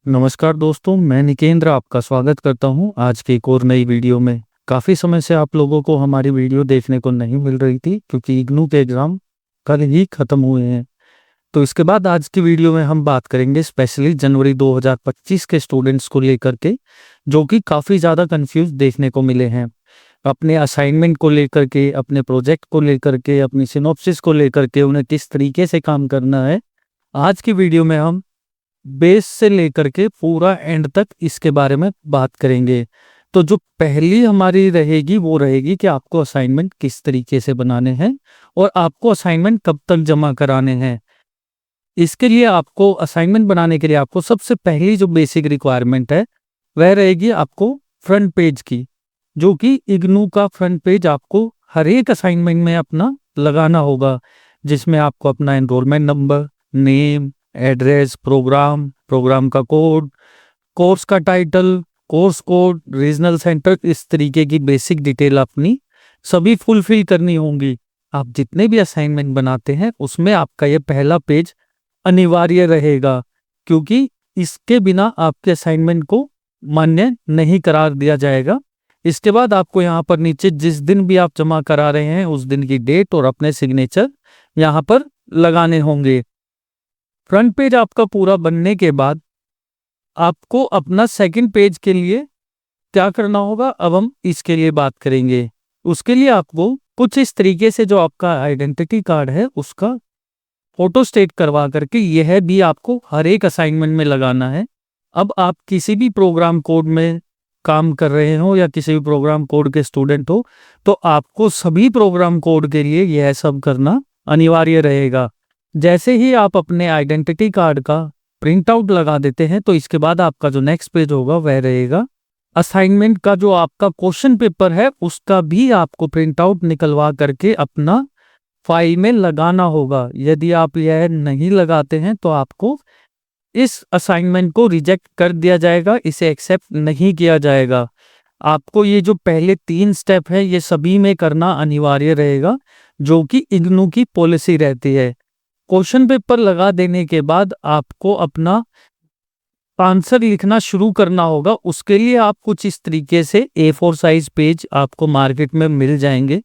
नमस्कार दोस्तों, मैं निकेंद्र आपका स्वागत करता हूं आज की एक और नई वीडियो में। काफ़ी समय से आप लोगों को हमारी वीडियो देखने को नहीं मिल रही थी क्योंकि इग्नू के एग्ज़ाम कल ही ख़त्म हुए हैं। तो इसके बाद आज की वीडियो में हम बात करेंगे स्पेशली जनवरी 2025 के स्टूडेंट्स को लेकर के, जो कि काफ़ी ज़्यादा कंफ्यूज देखने को मिले हैं। अपने असाइनमेंट को लेकर के, अपने प्रोजेक्ट को लेकर के, अपनी सिनॉप्सिस को लेकर के उन्हें किस तरीके से काम करना है। आज की वीडियो में हम बेस से लेकर के पूरा एंड तक इसके बारे में बात करेंगे। तो जो पहली हमारी रहेगी वो रहेगी कि आपको असाइनमेंट किस तरीके से बनाने हैं और आपको असाइनमेंट कब तक जमा कराने हैं। इसके लिए आपको असाइनमेंट बनाने के लिए आपको सबसे पहली जो बेसिक रिक्वायरमेंट है वह रहेगी आपको फ्रंट पेज की, जो कि इग्नू का फ्रंट पेज आपको हर एक असाइनमेंट में अपना लगाना होगा, जिसमें आपको अपना enrolment number, name, address, programme का कोड, कोर्स का title, course code, regional centre, इस तरीके की बेसिक डिटेल अपनी सभी फुलफिल करनी होंगी। आप जितने भी असाइनमेंट बनाते हैं उसमें आपका ये पहला पेज अनिवार्य रहेगा, क्योंकि इसके बिना आपके असाइनमेंट को मान्य नहीं करार दिया जाएगा। इसके बाद आपको यहाँ पर नीचे जिस दिन भी आप जमा करा रहे हैं उस दिन की डेट और अपने सिग्नेचर यहाँ पर लगाने होंगे। फ्रंट पेज आपका पूरा बनने के बाद आपको अपना सेकंड पेज के लिए क्या करना होगा, अब हम इसके लिए बात करेंगे। उसके लिए आपको कुछ इस तरीके से जो आपका आइडेंटिटी कार्ड है उसका फोटो स्टेट करवा करके यह भी आपको हर एक असाइनमेंट में लगाना है। अब आप किसी भी प्रोग्राम कोड में काम कर रहे हो या किसी भी प्रोग्राम कोड के स्टूडेंट हो तो आपको सभी प्रोग्राम कोड के लिए यह सब करना अनिवार्य रहेगा। जैसे ही आप अपने आइडेंटिटी कार्ड का प्रिंट आउट लगा देते हैं तो इसके बाद आपका जो नेक्स्ट पेज होगा वह रहेगा असाइनमेंट का। जो आपका क्वेश्चन पेपर है उसका भी आपको प्रिंट आउट निकलवा करके अपना फाइल में लगाना होगा। यदि आप यह नहीं लगाते हैं तो आपको इस असाइनमेंट को रिजेक्ट कर दिया जाएगा, इसे एक्सेप्ट नहीं किया जाएगा। आपको ये जो पहले 3 स्टेप है ये सभी में करना अनिवार्य रहेगा, जो कि इग्नू की पॉलिसी रहती है। क्वेश्चन पेपर लगा देने के बाद आपको अपना आंसर लिखना शुरू करना होगा। उसके लिए आप कुछ इस तरीके से A4 साइज पेज आपको मार्केट में मिल जाएंगे।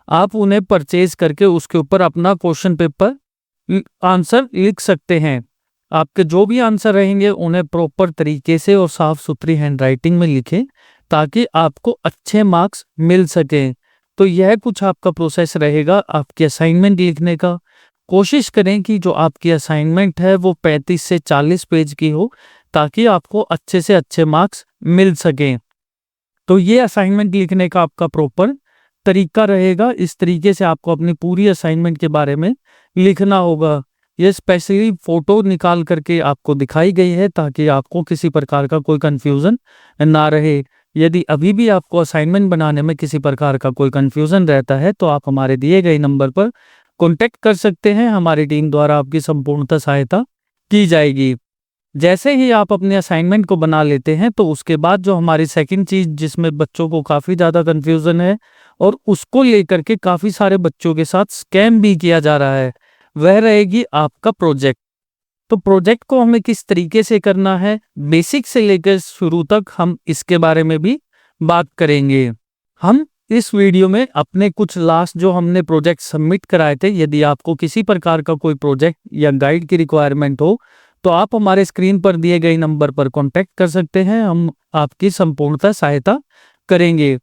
आप उन्हें परचेज करके उसके ऊपर अपना क्वेश्चन पेपर आंसर लिख सकते हैं। आपके जो भी आंसर रहेंगे उन्हें प्रॉपर तरीके से और साफ सुथरी हैंडराइटिंग में लिखें ताकि आपको अच्छे मार्क्स मिल सकें। तो यह कुछ आपका प्रोसेस रहेगा आपके असाइनमेंट लिखने का। कोशिश करें कि जो आपकी असाइनमेंट है वो 35 से 40 पेज की हो ताकि आपको अच्छे से अच्छे मार्क्स मिल सकें। तो ये असाइनमेंट लिखने का आपका प्रॉपर तरीका रहेगा। इस तरीके से आपको अपनी पूरी असाइनमेंट के बारे में लिखना होगा। ये स्पेशली फोटो निकाल करके आपको दिखाई गई है ताकि आपको किसी प्रकार का कोई कंफ्यूजन ना रहे। यदि अभी भी आपको असाइनमेंट बनाने में किसी प्रकार का कोई कंफ्यूजन रहता है तो आप हमारे दिए गए नंबर पर कॉन्टैक्ट कर सकते हैं। हमारी टीम द्वारा आपकी संपूर्णतः सहायता की जाएगी। जैसे ही आप अपने असाइनमेंट को बना लेते हैं तो उसके बाद जो हमारी सेकंड चीज जिसमें बच्चों को काफ़ी ज़्यादा कंफ्यूजन है और उसको लेकर के काफ़ी सारे बच्चों के साथ स्कैम भी किया जा रहा है, वह रहेगी आपका प्रोजेक्ट। तो प्रोजेक्ट को हमें किस तरीके से करना है, बेसिक से लेकर शुरू तक हम इसके बारे में भी बात करेंगे। हम इस वीडियो में अपने कुछ लास्ट जो हमने प्रोजेक्ट सबमिट कराए थे, यदि आपको किसी प्रकार का कोई प्रोजेक्ट या गाइड की रिक्वायरमेंट हो तो आप हमारे स्क्रीन पर दिए गए नंबर पर कांटेक्ट कर सकते हैं। हम आपकी संपूर्णतः सहायता करेंगे।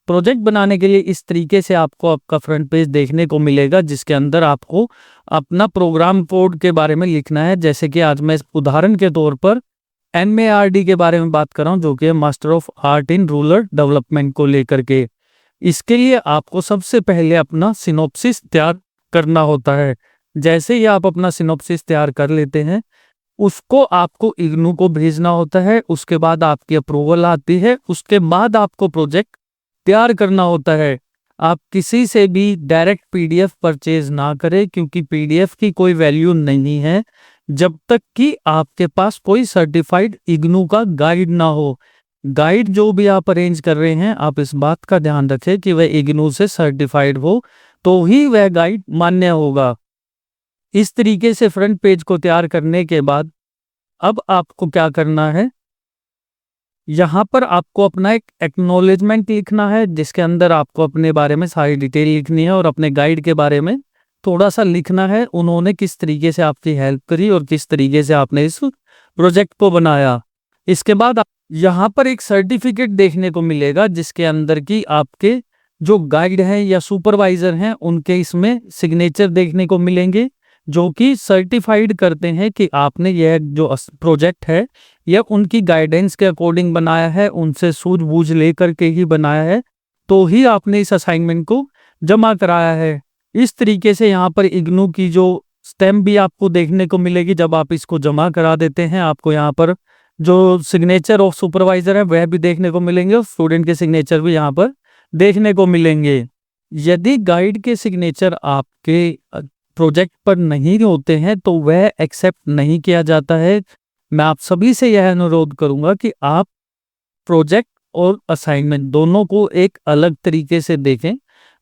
प्रोजेक्ट बनाने के लिए इस तरीके से आपको आपका फ्रंट पेज देखने को मिलेगा, जिसके अंदर आपको अपना प्रोग्राम कोड के बारे में लिखना है। जैसे कि आज मैं उदाहरण के तौर पर MARD के बारे में बात कर रहा हूँ, जो कि master of art in rural development को लेकर के। इसके लिए आपको सबसे पहले अपना सिनॉप्सिस तैयार करना होता है। जैसे ही आप अपना सिनॉप्सिस तैयार कर लेते हैं उसको आपको इग्नू को भेजना होता है। उसके बाद आपकी अप्रूवल आती है। उसके बाद आपको प्रोजेक्ट तैयार करना होता है। आप किसी से भी डायरेक्ट PDF परचेज ना करें, क्योंकि PDF की कोई वैल्यू नहीं है जब तक कि आपके पास कोई सर्टिफाइड इग्नू का गाइड ना हो। गाइड जो भी आप अरेंज कर रहे हैं आप इस बात का ध्यान रखें कि वह इग्नू से सर्टिफाइड हो तो ही वह गाइड मान्य होगा। इस तरीके से फ्रंट पेज को तैयार करने के बाद अब आपको क्या करना है, यहाँ पर आपको अपना एक एक्नॉलेजमेंट लिखना है जिसके अंदर आपको अपने बारे में सारी डिटेल लिखनी है और अपने गाइड के बारे में थोड़ा सा लिखना है, उन्होंने किस तरीके से आपकी हेल्प करी और किस तरीके से आपने इस प्रोजेक्ट को बनाया। इसके बाद यहाँ पर एक सर्टिफिकेट देखने को मिलेगा जिसके अंदर की आपके जो गाइड हैं या सुपरवाइजर हैं उनके इसमें सिग्नेचर देखने को मिलेंगे, जो कि सर्टिफाइड करते हैं कि आपने यह जो प्रोजेक्ट है यह उनकी गाइडेंस के अकॉर्डिंग बनाया है, उनसे सूझबूझ लेकर के ही बनाया है, तो ही आपने इस असाइनमेंट को जमा कराया है। इस तरीके से यहाँ पर इग्नू की जो स्टैम्प भी आपको देखने को मिलेगी जब आप इसको जमा करा देते हैं। आपको यहाँ पर जो सिग्नेचर ऑफ सुपरवाइजर है वह भी देखने को मिलेंगे और स्टूडेंट के सिग्नेचर भी यहाँ पर देखने को मिलेंगे। यदि गाइड के सिग्नेचर आपके प्रोजेक्ट पर नहीं होते हैं तो वह एक्सेप्ट नहीं किया जाता है। मैं आप सभी से यह अनुरोध करूंगा कि आप प्रोजेक्ट और असाइनमेंट दोनों को एक अलग तरीके से देखें।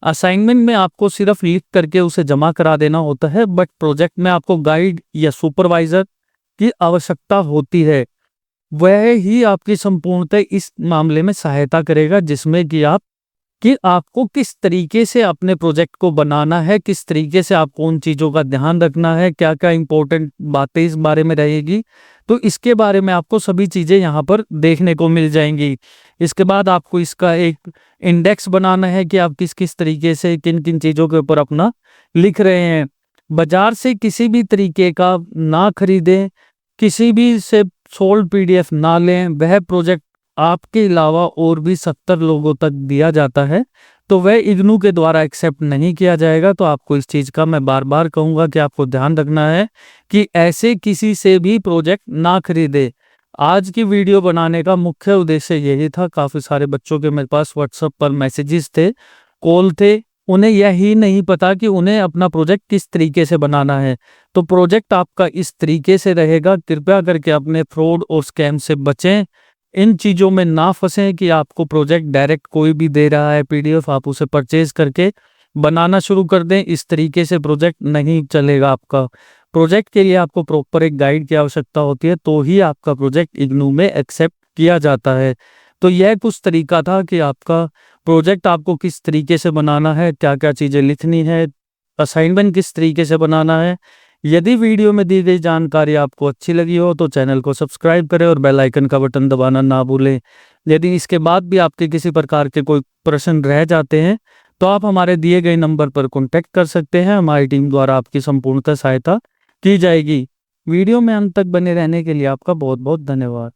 असाइनमेंट में आपको सिर्फ लिख करके उसे जमा करा देना होता है, बट प्रोजेक्ट में आपको गाइड या सुपरवाइजर की आवश्यकता होती है। वह ही आपकी संपूर्णतः इस मामले में सहायता करेगा जिसमें कि आपको किस तरीके से अपने प्रोजेक्ट को बनाना है, किस तरीके से आपको उन चीज़ों का ध्यान रखना है, क्या क्या इंपॉर्टेंट बातें इस बारे में रहेगी, तो इसके बारे में आपको सभी चीज़ें यहाँ पर देखने को मिल जाएंगी। इसके बाद आपको इसका एक इंडेक्स बनाना है कि आप किस किस तरीके से किन किन चीज़ों के ऊपर अपना लिख रहे हैं। बाजार से किसी भी तरीके का ना खरीदें, किसी भी से सोल्ड PDF ना लें। वह प्रोजेक्ट आपके अलावा और भी 70 लोगों तक दिया जाता है तो वह इग्नू के द्वारा एक्सेप्ट नहीं किया जाएगा। तो आपको इस चीज़ का मैं बार बार कहूँगा कि आपको ध्यान रखना है कि ऐसे किसी से भी प्रोजेक्ट ना खरीदे। आज की वीडियो बनाने का मुख्य उद्देश्य यही था। काफ़ी सारे बच्चों के मेरे पास व्हाट्सएप पर मैसेजेस थे, कॉल थे, उन्हें यही नहीं पता कि उन्हें अपना प्रोजेक्ट किस तरीके से बनाना है। तो प्रोजेक्ट आपका इस तरीके से रहेगा। कृपया करके अपने फ्रॉड और स्कैम से बचें, इन चीज़ों में ना फंसें कि आपको प्रोजेक्ट डायरेक्ट कोई भी दे रहा है PDF, आप उसे परचेज करके बनाना शुरू कर दें। इस तरीके से प्रोजेक्ट नहीं चलेगा। आपका प्रोजेक्ट के लिए आपको प्रॉपर एक गाइड की आवश्यकता होती है, तो ही आपका प्रोजेक्ट इग्नू में एक्सेप्ट किया जाता है। तो यह कुछ तरीका था कि आपका प्रोजेक्ट आपको किस तरीके से बनाना है, क्या क्या चीज़ें लिखनी है, असाइनमेंट किस तरीके से बनाना है। यदि वीडियो में दी गई जानकारी आपको अच्छी लगी हो तो चैनल को सब्सक्राइब करें और बेल आइकन का बटन दबाना ना भूलें। यदि इसके बाद भी आपके किसी प्रकार के कोई प्रश्न रह जाते हैं तो आप हमारे दिए गए नंबर पर कॉन्टैक्ट कर सकते हैं। हमारी टीम द्वारा आपकी संपूर्णतः सहायता की जाएगी। वीडियो में अंत तक बने रहने के लिए आपका बहुत बहुत धन्यवाद।